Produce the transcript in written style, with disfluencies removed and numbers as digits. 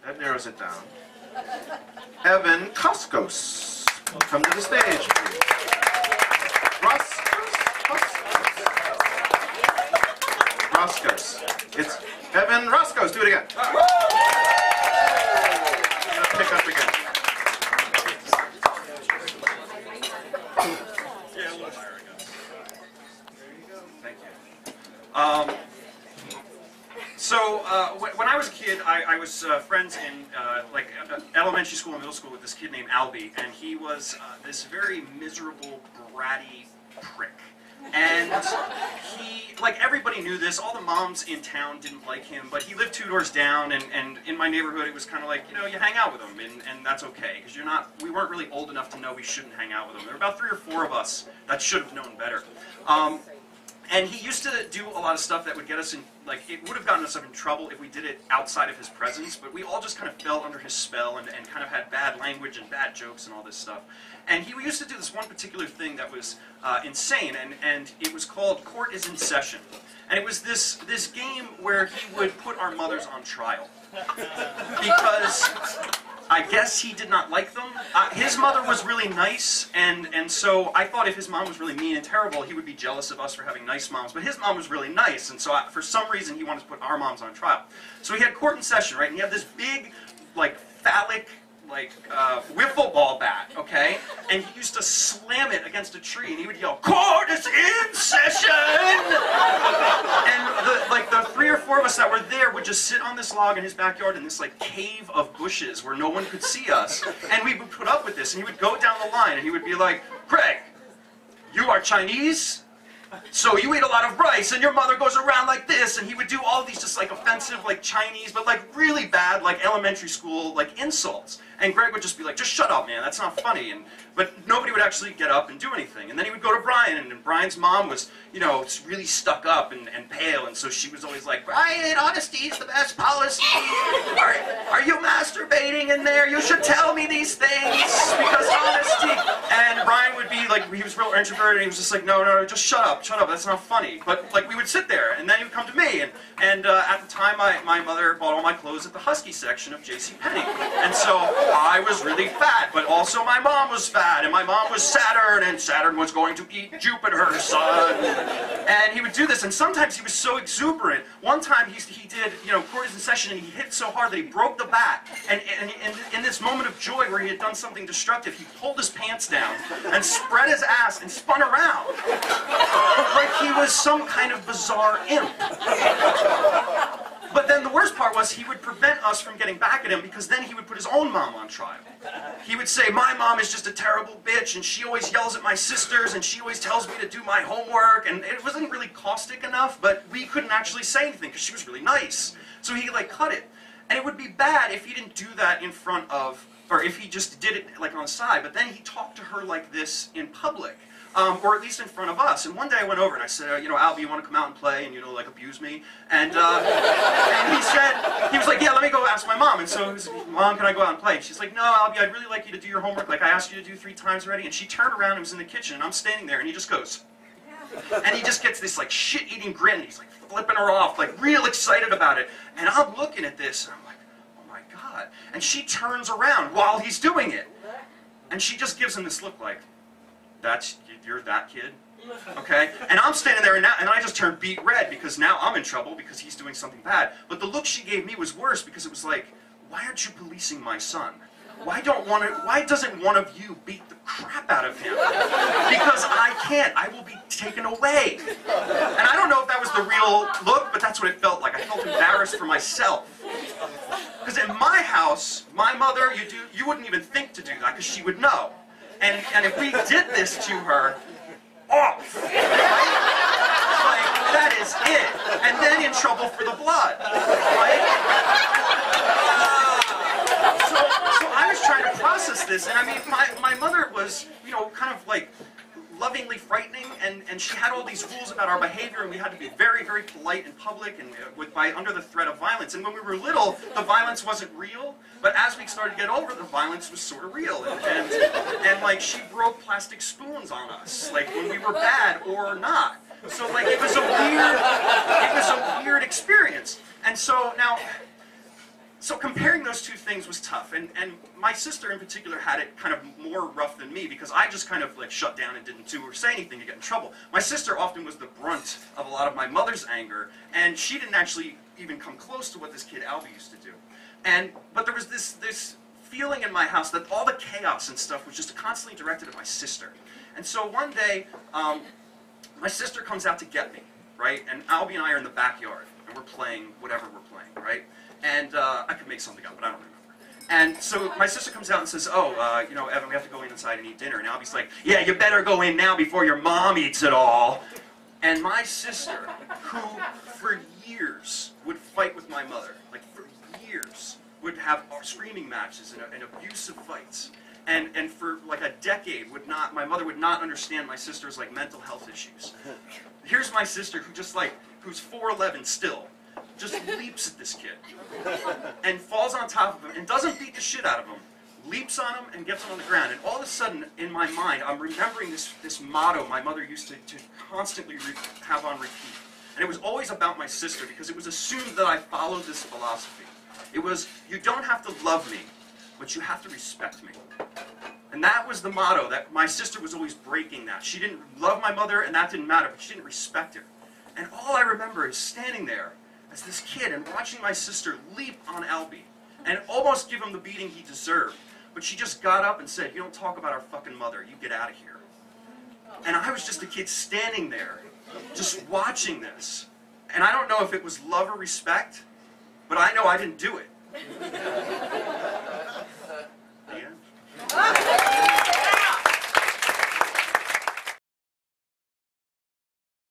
That narrows it down. Evan Koskos. Come to the stage, please. Roskos. It's Evan Roskos. Do it again. I'm going to pick up again. Yeah, a little higher, I guess. There you go. Thank you. When I was a kid, I was friends in elementary school and middle school with this kid named Albie, and he was this very miserable, bratty prick. And he, like, everybody knew this, all the moms in town didn't like him, but he lived 2 doors down, and in my neighborhood it was kind of like, you know, you hang out with him, and that's okay, because we weren't really old enough to know we shouldn't hang out with him. There were about 3 or 4 of us that should have known better. And he used to do a lot of stuff that would get us in, like, it would have gotten us in trouble if we did it outside of his presence, but we all just kind of fell under his spell and kind of had bad language and bad jokes and all this stuff. And he used to do this one particular thing that was insane, and it was called Court is in Session. And it was this game where he would put our mothers on trial. Because I guess he did not like them. His mother was really nice, and so I thought if his mom was really mean and terrible, he would be jealous of us for having nice moms. But his mom was really nice, and so for some reason he wanted to put our moms on trial. So he had Court in Session, right? And he had this big, like, phallic, like, wiffle ball bat, okay? And he used to slam it against a tree, and he would yell, "Court is in session!" And the 3 or 4 of us that were there would just sit on this log in his backyard in this, like, cave of bushes where no one could see us. And we would put up with this, and he would go down the line, and he would be like, "Craig, you are Chinese? So you eat a lot of rice, and your mother goes around like this," and he would do all these just, like, offensive, like, Chinese, but, like, really bad, like, elementary school, like, insults. And Greg would just be like, "Just shut up, man, that's not funny." But nobody would actually get up and do anything. And then he would go to Brian, and Brian's mom was, you know, really stuck up and pale, and so she was always like, "Brian, honesty is the best policy. Are you masturbating in there? You should tell me these things, because honesty..." And Brian would be like, he was real introverted, and he was just like, no, just shut up, that's not funny. But, like, we would sit there, and then he would come to me, and at the time, my mother bought all my clothes at the Husky section of JCPenney. And so I was really fat, but also my mom was fat, and my mom was Saturn, and Saturn was going to eat Jupiter's son. And he would do this, and sometimes he was so exuberant. One time he did, you know, Court is in Session, and he hit so hard that he broke the bat. And in this moment of joy where he had done something destructive, he pulled his pants down and spread his ass and spun around. Like he was some kind of bizarre imp. But then the worst part was he would prevent us from getting back at him, because then he would put his own mom on trial. He would say, "My mom is just a terrible bitch, and she always yells at my sisters, and she always tells me to do my homework." And it wasn't really caustic enough, but we couldn't actually say anything because she was really nice. So he, like, cut it. And it would be bad if he didn't do that in front of, or if he just did it, like, on the side. But then he talked to her like this in public. Or at least in front of us. And one day I went over and I said, "You know, Albie, you want to come out and play and, you know, like, abuse me?" And he was like, "Yeah, let me go ask my mom." And so he was, "Mom, can I go out and play?" And she's like, "No, Albie, I'd really like you to do your homework. Like, I asked you to do 3 times already." And she turned around and was in the kitchen, and I'm standing there, and he just goes, and he just gets this, like, shit-eating grin, and he's, like, flipping her off, like, real excited about it. And I'm looking at this, and I'm like, "Oh my God." And she turns around while he's doing it, and she just gives him this look like, "You're that kid?" Okay? And I'm standing there, and I just turned beet red, because now I'm in trouble because he's doing something bad. But the look she gave me was worse, because it was like, "Why aren't you policing my son? Why doesn't one of you beat the crap out of him? Because I can't. I will be taken away." And I don't know if that was the real look, but that's what it felt like. I felt embarrassed for myself. Because in my house, my mother, you wouldn't even think to do that, because she would know. And if we did this to her, off, right? Like, that is it. And then in trouble for the blood, right? So I was trying to process this, and I mean, my mother was, you know, kind of like lovingly frightening, and she had all these rules about our behavior, and we had to be very, very polite in public, and under the threat of violence. And when we were little, the violence wasn't real, but as we started to get older, the violence was sort of real. And like, she broke plastic spoons on us, like, when we were bad or not. So, like, it was a weird experience. And so now, So comparing those two things was tough, and my sister in particular had it kind of more rough than me because I just kind of like shut down and didn't do or say anything to get in trouble. My sister often was the brunt of a lot of my mother's anger, and she didn't actually even come close to what this kid Albie used to do. But there was this feeling in my house that all the chaos and stuff was just constantly directed at my sister. And so one day, my sister comes out to get me, right? And Albie and I are in the backyard, and we're playing whatever we're playing, right? And I could make something up, but I don't remember. And so my sister comes out and says, oh, you know, Evan, we have to go inside and eat dinner. And Albie's like, yeah, you better go in now before your mom eats it all. And my sister, who for years would fight with my mother, like for years, would have screaming matches and abusive fights. And for like a decade, my mother would not understand my sister's like mental health issues. Here's my sister who just like, who's 4'11" still, just leaps at this kid and falls on top of him and doesn't beat the shit out of him, leaps on him and gets him on the ground. And all of a sudden, in my mind, I'm remembering this motto my mother used to constantly have on repeat. And it was always about my sister because it was assumed that I followed this philosophy. It was, you don't have to love me, but you have to respect me. And that was the motto, that my sister was always breaking that. She didn't love my mother, and that didn't matter, but she didn't respect her. And all I remember is standing there as this kid and watching my sister leap on Albie and almost give him the beating he deserved. But she just got up and said, you don't talk about our fucking mother, you get out of here. And I was just a kid standing there, just watching this. And I don't know if it was love or respect, but I know I didn't do it. The end.